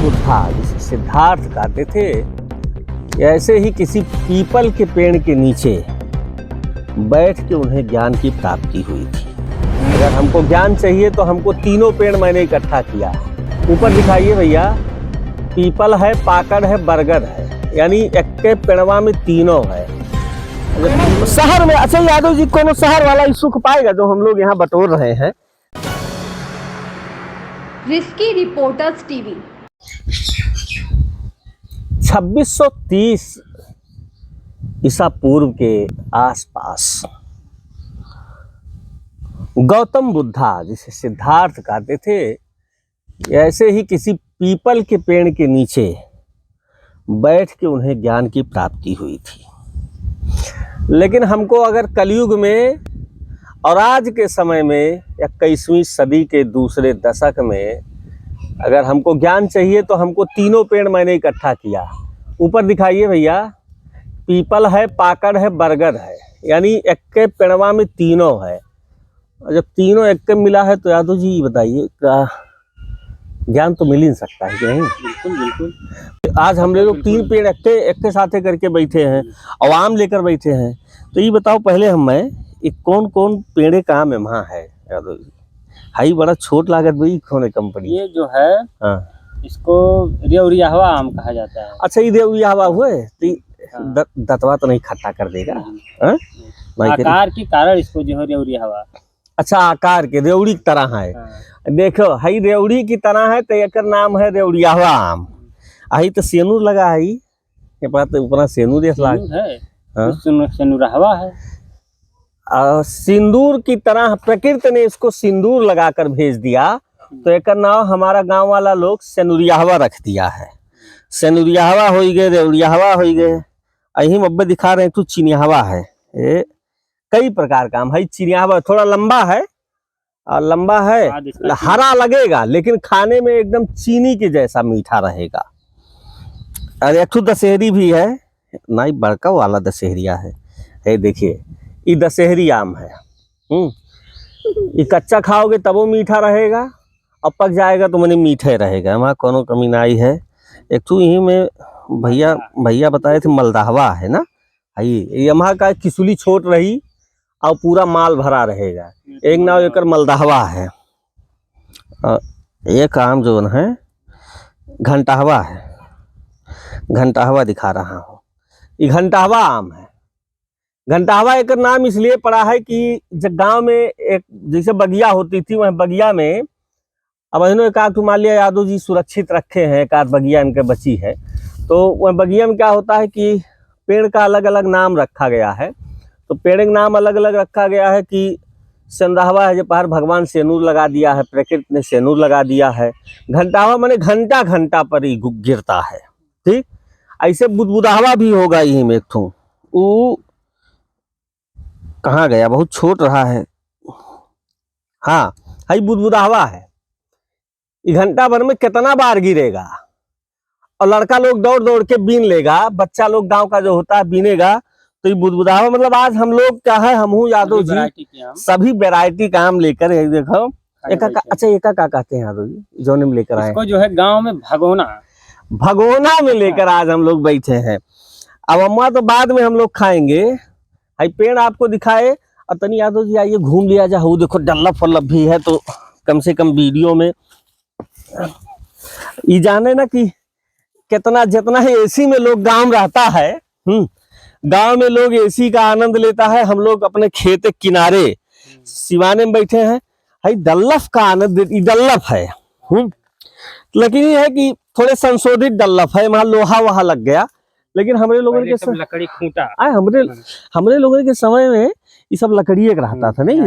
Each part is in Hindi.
बुद्धा जिसे सिद्धार्थ कहते थे, ऐसे ही किसी पीपल के पेड़ के नीचे बैठ के उन्हें ज्ञान की प्राप्ति हुई थी। अगर हमको ज्ञान चाहिए तो हमको तीनों पेड़ मैंने इकट्ठा किया। ऊपर दिखाइए भैया, पीपल है, पाकड़ है, बरगद है, यानी एक के पेड़वा में तीनों है। शहर में अच्छा यादव जी को शहर वाला ही सुख पाएगा जो हम लोग यहाँ बटोर रहे हैं। रिस्की रिपोर्टर्स टीवी 2630 ईसा पूर्व के आसपास गौतम बुद्धा जिसे सिद्धार्थ कहते थे, ऐसे ही किसी पीपल के पेड़ के नीचे बैठ के उन्हें ज्ञान की प्राप्ति हुई थी। लेकिन हमको अगर कलयुग में और आज के समय में 21वीं सदी के दूसरे दशक में अगर हमको ज्ञान चाहिए तो हमको तीनों पेड़ मैंने इकट्ठा किया। ऊपर दिखाइए भैया, पीपल है, पाकड़ है, बरगद है, यानी एक के पेड़वा में तीनों है। जब तीनों एक के मिला है तो यादव जी बताइए, क्या ज्ञान तो मिल ही नहीं सकता है कि नहीं? बिल्कुल बिल्कुल। आज हम लोग तीन पेड़ एक के साथे करके बैठे हैं और आम लेकर बैठे हैं। तो ये बताओ पहले ये कौन कौन पेड़े कहाँ में वहाँ है यादव जी? हाई बड़ा छोट लागत भाई कौन कंपनी? ये जो है हाँ, इसको रेवड़ियाहवा आम कहा जाता है। अच्छा ये रेवड़ियाहवा हुए तो दतवा तो नहीं खट्टा कर देगा? हाँ? आकार के कारण इसको जो है रेवड़ियाहवा। अच्छा, आकार के रेवड़ी की तरह है। हाँ। देखो हई रेवड़ी की तरह है तो एक नाम है रेवड़ियाहवा आम। आई तो सेनूर लगा है, ये बात ऊपर सेनूर है। हाँ? सेनुरहवा है। सिंदूर की तरह प्रकृति ने इसको सिंदूर लगाकर भेज दिया, तो एक नाम हमारा गांव वाला लोग सेनुरियाहवा रख दिया है। सेनुरियाहवा हो गए, रेवड़ियाहवा हो गए। अही मब्बे दिखा रहे हैं तो चिनियाहवा है। ये कई प्रकार का आम है। चिनियाहवा थोड़ा लंबा है और लंबा है, हरा लगेगा लेकिन खाने में एकदम चीनी के जैसा मीठा रहेगा। और एक तो दशहरी भी है, नहीं बड़का वाला दशहरिया है। देखिए ये दशहरी आम है। ये कच्चा खाओगे तब वो मीठा रहेगा और पक जाएगा तो मैंने मीठे रहेगा, वहाँ कोनो कमी नहीं है। एक तो यही में भैया बताए थे मलदाहवा है ना, ये वहाँ का किसुली छोट रही और पूरा माल भरा रहेगा। एक नाव एक मलदाहवा है। एक आम जो है घंटाहवा है। घंटाहवा दिखा रहा हूँ, ये घंटाहवा आम है। घंटाहवा एक नाम इसलिए पड़ा है कि जब गांव में एक जैसे बगिया होती थी, वह बगिया में अब एक आध मान लिया यादव जी सुरक्षित रखे हैं, एक आध बगिया इनके बची है, तो वह बगिया में क्या होता है कि पेड़ का अलग अलग नाम रखा गया है। तो पेड़ का नाम अलग अलग रखा गया है कि सेंदाहवा है, जो बाहर भगवान सेनूर लगा दिया है, प्रकृति ने सेनूर लगा दिया है। घंटाहवा माने घंटा घंटा पर ही गिरता है। ठीक ऐसे बुदबुदाहवा भी होगा यही में एक ठो। वो कहाँ गया, बहुत छोट रहा है। हाँ, हई बुदबुदाहवा है। ये घंटा भर में कितना बार गिरेगा और लड़का लोग दौड़ दौड़ के बीन लेगा, बच्चा लोग गांव का जो होता है बीनेगा। तो ये बुदबुदाहवा मतलब आज हम लोग क्या है, हम हूँ यादव जी सभी वैरायटी का आम लेकर देखो। अच्छा एका का कहते हैं यादव जी जो में लेकर आए? इसको जो है गांव में भगोना में लेकर आज हम लोग बैठे हैं। अब अम्मा तो बाद में हम लोग खाएंगे। हाई पेड़ आपको दिखाए और तनी यादव जी आइए घूम लिया जा। देखो डल्लप फल्लप भी है, तो कम से कम वीडियो में ये जाने ना कि कितना जितना ही एसी में लोग गांव रहता है, गांव में लोग एसी का आनंद लेता है। हम लोग अपने खेत के किनारे सिवाने में बैठे हैं। हाई डल्लफ का आनंद डल्लफ है, लेकिन ये है कि थोड़े संशोधित डल्लफ है, वहां लोहा वहां लग गया। लेकिन हमरे लोगों के लकड़ी खूंटा हमरे लोगों के समय में ये सब लकड़िए का रहता था। नहीं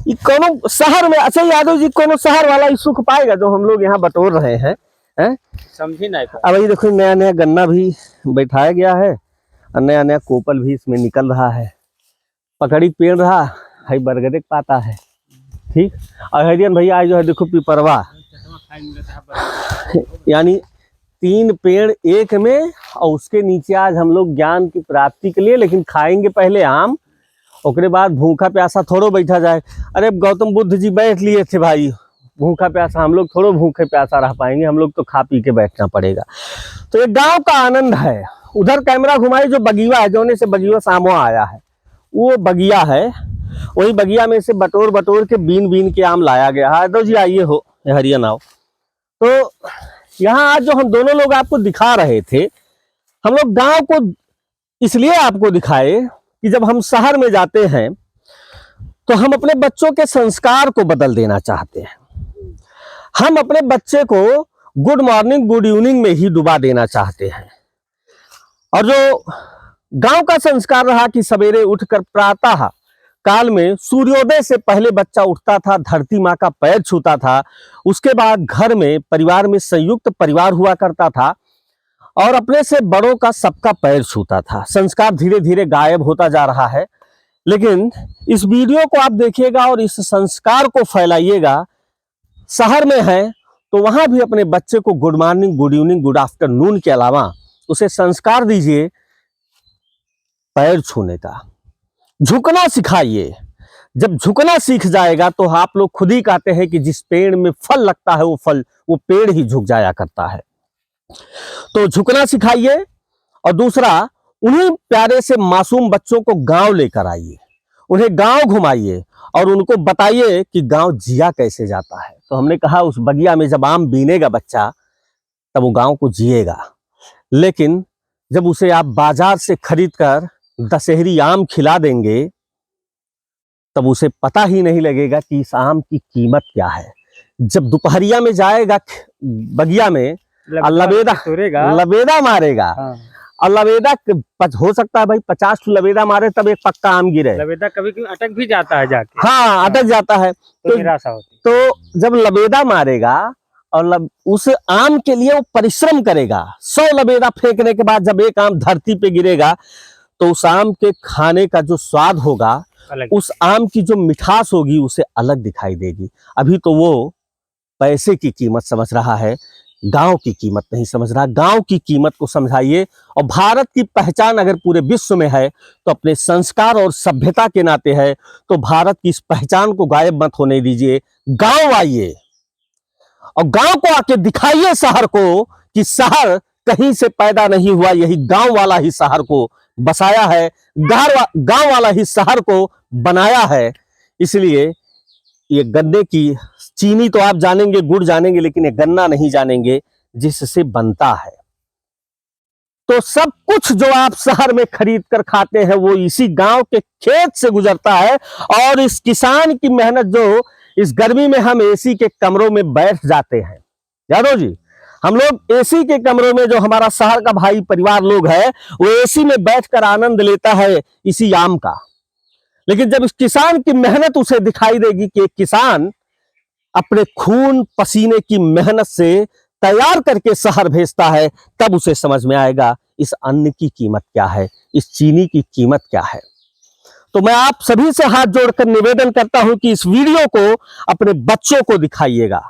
ये कोनो शहर में, अच्छा यादव जी कोनो शहर वाला ही सुख पाएगा जो हम लोग यहाँ बटोर रहे हैं? समझी नहीं। अब ये देखो नया नया गन्ना भी बैठाया गया है और नया नया कोपल भी इसमें निकल रहा है। पकड़ी पेड़ रहा है, बरगदे पाता है। ठीक, और हरियन भैया आज जो है देखो पिपरवा, यानी 3 पेड़ एक में, और उसके नीचे आज हम लोग ज्ञान की प्राप्ति के लिए, लेकिन खाएंगे पहले आम, उसके बाद भूखा प्यासा थोड़ो बैठा जाए। अरे गौतम बुद्ध जी बैठ लिए थे भाई, भूखा प्यासा, हम लोग थोड़ो भूखे प्यासा रह पाएंगे, हम लोग तो खा पी के बैठना पड़ेगा। तो ये गांव का आनंद है। उधर कैमरा घुमाई, जो बगिया है, जोने से बगिया सामो आया है, वो बगिया है। वही बगिया में से बटोर बटोर के बीन बीन के आम लाया गया है। दो जी आइए हो हरियन आओ। तो यहाँ आज जो हम दोनों लोग आपको दिखा रहे थे, हम लोग गांव को इसलिए आपको दिखाए कि जब हम शहर में जाते हैं तो हम अपने बच्चों के संस्कार को बदल देना चाहते हैं। हम अपने बच्चे को गुड मॉर्निंग गुड इवनिंग में ही डुबा देना चाहते हैं। और जो गांव का संस्कार रहा कि सवेरे उठकर प्रातः काल में सूर्योदय से पहले बच्चा उठता था, धरती माँ का पैर छूता था, उसके बाद घर में परिवार में संयुक्त परिवार हुआ करता था और अपने से बड़ों का सबका पैर छूता था। संस्कार धीरे धीरे गायब होता जा रहा है। लेकिन इस वीडियो को आप देखिएगा और इस संस्कार को फैलाइएगा। शहर में है तो वहां भी अपने बच्चे को good morning good evening good afternoon के अलावा उसे संस्कार दीजिए पैर छूने का, झुकना सिखाइए। जब झुकना सीख जाएगा तो आप लोग खुद ही कहते हैं कि जिस पेड़ में फल लगता है वो पेड़ ही झुक जाया करता है। तो झुकना सिखाइए। और दूसरा, उन्हीं प्यारे से मासूम बच्चों को गांव लेकर आइए, उन्हें गांव घुमाइए और उनको बताइए कि गांव जिया कैसे जाता है। तो हमने कहा उस बगिया में जब आम बीनेगा बच्चा तब वो गांव को जिएगा। लेकिन जब उसे आप बाजार से खरीद कर दशहरी आम खिला देंगे तब उसे पता ही नहीं लगेगा कि इस आम की कीमत क्या है। जब दोपहरिया में जाएगा बगिया में लबेदा मारेगा। हाँ। और लबेदा हो सकता है भाई 50 लबेदा मारे तब एक पक्का आम गिरे। लबेदा कभी कभी अटक भी जाता है जाके। हाँ, अटक जाता है तो निराशा होती। तो जब लबेदा मारेगा और उस आम के लिए वो परिश्रम करेगा, 100 लबेदा फेंकने के बाद जब एक आम धरती पे गिरेगा तो उस आम के खाने का जो स्वाद होगा, उस आम की जो मिठास होगी उसे अलग दिखाई देगी। अभी तो वो पैसे की कीमत समझ रहा है, गांव की कीमत नहीं समझ रहा। गांव की कीमत को समझाइए। और भारत की पहचान अगर पूरे विश्व में है तो अपने संस्कार और सभ्यता के नाते है, तो भारत की इस पहचान को गायब मत होने दीजिए। गांव आइए और गांव को आके दिखाइए शहर को कि शहर कहीं से पैदा नहीं हुआ, यही गांव वाला ही शहर को बसाया है, गांव वाला ही शहर को बनाया है। इसलिए ये गन्ने की चीनी तो आप जानेंगे, गुड़ जानेंगे, लेकिन ये गन्ना नहीं जानेंगे जिससे बनता है। तो सब कुछ जो आप शहर में खरीद कर खाते हैं वो इसी गांव के खेत से गुजरता है। और इस किसान की मेहनत जो इस गर्मी में हम एसी के कमरों में बैठ जाते हैं, यादव जी, हम लोग एसी के कमरों में, जो हमारा शहर का भाई परिवार लोग है वो एसी में बैठकर आनंद लेता है इसी आम का। लेकिन जब इस किसान की मेहनत उसे दिखाई देगी कि एक किसान अपने खून पसीने की मेहनत से तैयार करके शहर भेजता है, तब उसे समझ में आएगा इस अन्न की कीमत क्या है, इस चीनी की कीमत क्या है। तो मैं आप सभी से हाथ जोड़कर निवेदन करता हूं कि इस वीडियो को अपने बच्चों को दिखाइएगा।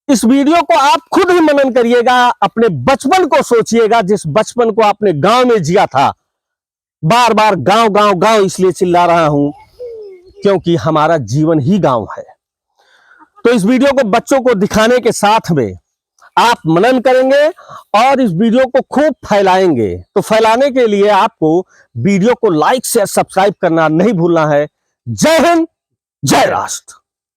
इस वीडियो को आप खुद ही मनन करिएगा, अपने बचपन को सोचिएगा, जिस बचपन को आपने गांव में जिया था। बार बार गांव गांव गांव इसलिए चिल्ला रहा हूं क्योंकि हमारा जीवन ही गांव है। तो इस वीडियो को बच्चों को दिखाने के साथ में आप मनन करेंगे और इस वीडियो को खूब फैलाएंगे। तो फैलाने के लिए आपको वीडियो को लाइक शेयर सब्सक्राइब करना नहीं भूलना है। जय हिंद, जय राष्ट्र।